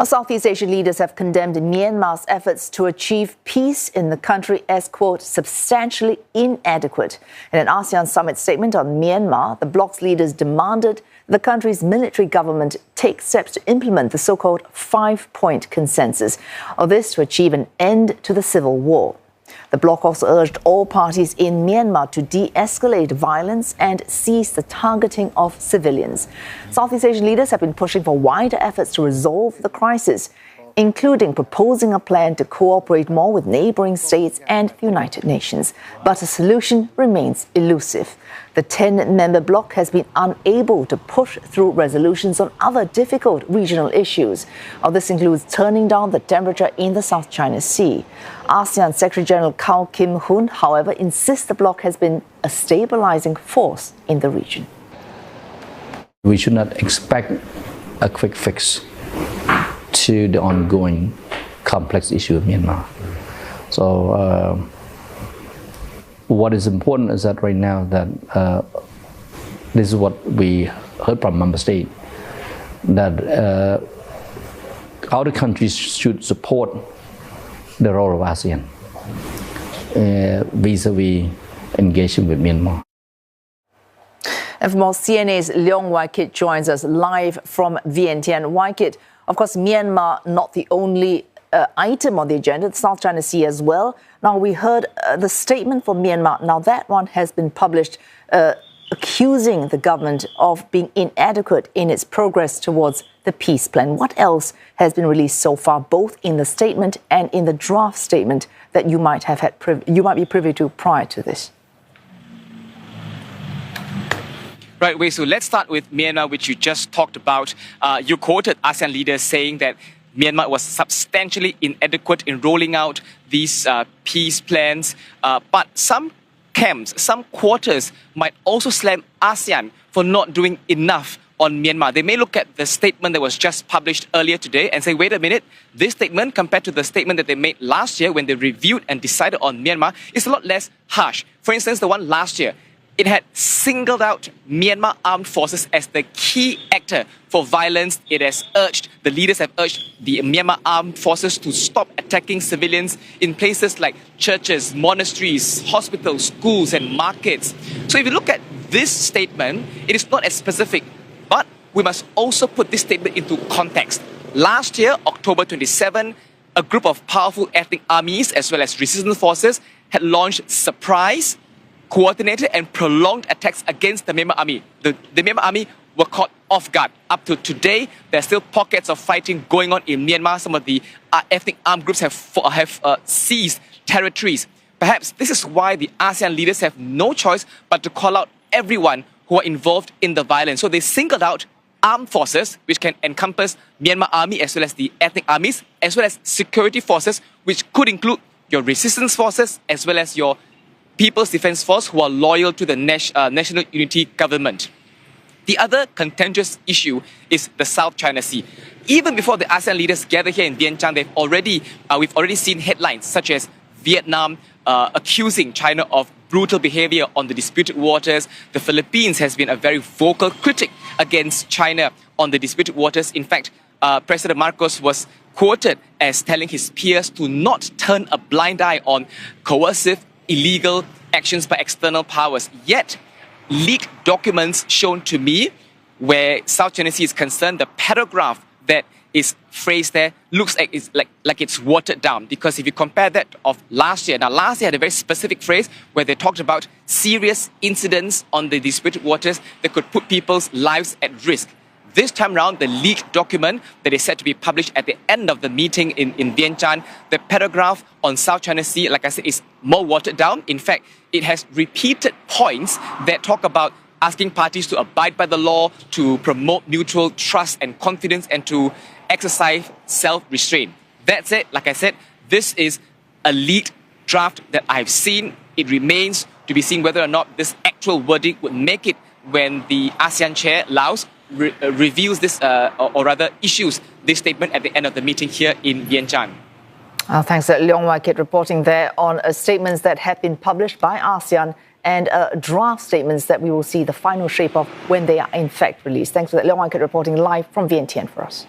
Southeast Asian leaders have condemned Myanmar's efforts to achieve peace in the country as, quote, substantially inadequate. In an ASEAN Summit statement on Myanmar, the Bloc's leaders demanded the country's military government take steps to implement the so-called five-point consensus, or this to achieve an end to the civil war. The Bloc also urged all parties in Myanmar to de-escalate violence and cease the targeting of civilians. Southeast Asian leaders have been pushing for wider efforts to resolve the crisis, including proposing a plan to cooperate more with neighbouring states and the United Nations. But a solution remains elusive. The 10-member bloc has been unable to push through resolutions on other difficult regional issues. This includes turning down the temperature in the South China Sea. ASEAN Secretary-General Kao Kim Hoon, however, insists the bloc has been a stabilising force in the region. We should not expect a quick fix to the ongoing complex issue of Myanmar. So what is important is that right now that this is what we heard from member state, that other countries should support the role of ASEAN vis-a-vis engaging with Myanmar. And for more, CNA's Leong Wai Kit joins us live from Vientiane. Wai Kit, of course, Myanmar not the only item on the agenda, the South China Sea as well. Now, we heard the statement from Myanmar. Now, that one has been published accusing the government of being inadequate in its progress towards the peace plan. What else has been released so far, both in the statement and in the draft statement that you might have had you might be privy to prior to this? Right, Wei Su, let's start with Myanmar, which you just talked about. You quoted ASEAN leaders saying that Myanmar was substantially inadequate in rolling out these peace plans. But some camps, some quarters might also slam ASEAN for not doing enough on Myanmar. They may look at the statement that was just published earlier today and say, wait a minute, this statement compared to the statement that they made last year when they reviewed and decided on Myanmar is a lot less harsh. For instance, the one last year, it had singled out Myanmar armed forces as the key actor for violence. It has urged, the leaders have urged the Myanmar armed forces to stop attacking civilians in places like churches, monasteries, hospitals, schools and markets. So if you look at this statement, it is not as specific, but we must also put this statement into context. Last year, October 27, a group of powerful ethnic armies as well as resistance forces had launched surprise, coordinated and prolonged attacks against the Myanmar army. The Myanmar army were caught off guard. Up to today, there are still pockets of fighting going on in Myanmar. Some of the ethnic armed groups have seized territories. Perhaps this is why the ASEAN leaders have no choice but to call out everyone who are involved in the violence. So they singled out armed forces, which can encompass Myanmar army as well as the ethnic armies, as well as security forces, which could include your resistance forces as well as your People's Defence Force who are loyal to the National Unity Government. The other contentious issue is the South China Sea. Even before the ASEAN leaders gather here in Vientiane, we've already seen headlines such as Vietnam accusing China of brutal behaviour on the disputed waters. The Philippines has been a very vocal critic against China on the disputed waters. In fact, President Marcos was quoted as telling his peers to not turn a blind eye on coercive illegal actions by external powers. Yet, leaked documents shown to me where South China Sea is concerned, the paragraph that is phrased there looks like it's watered down. Because if you compare that of last year, now last year had a very specific phrase where they talked about serious incidents on the disputed waters that could put people's lives at risk. This time around, the leaked document that is set to be published at the end of the meeting in Vientiane, the paragraph on South China Sea, like I said, is more watered down. In fact, it has repeated points that talk about asking parties to abide by the law, to promote mutual trust and confidence, and to exercise self-restraint. That's it. Like I said, this is a leaked draft that I've seen. It remains to be seen whether or not this actual verdict would make it when the ASEAN chair, Laos, reveals this, or rather issues this statement at the end of the meeting here in Vientiane. Thanks, Leong Wai Kit, reporting there on statements that have been published by ASEAN and draft statements that we will see the final shape of when they are in fact released. Thanks for that, Leong Wai Kit reporting live from Vientiane for us.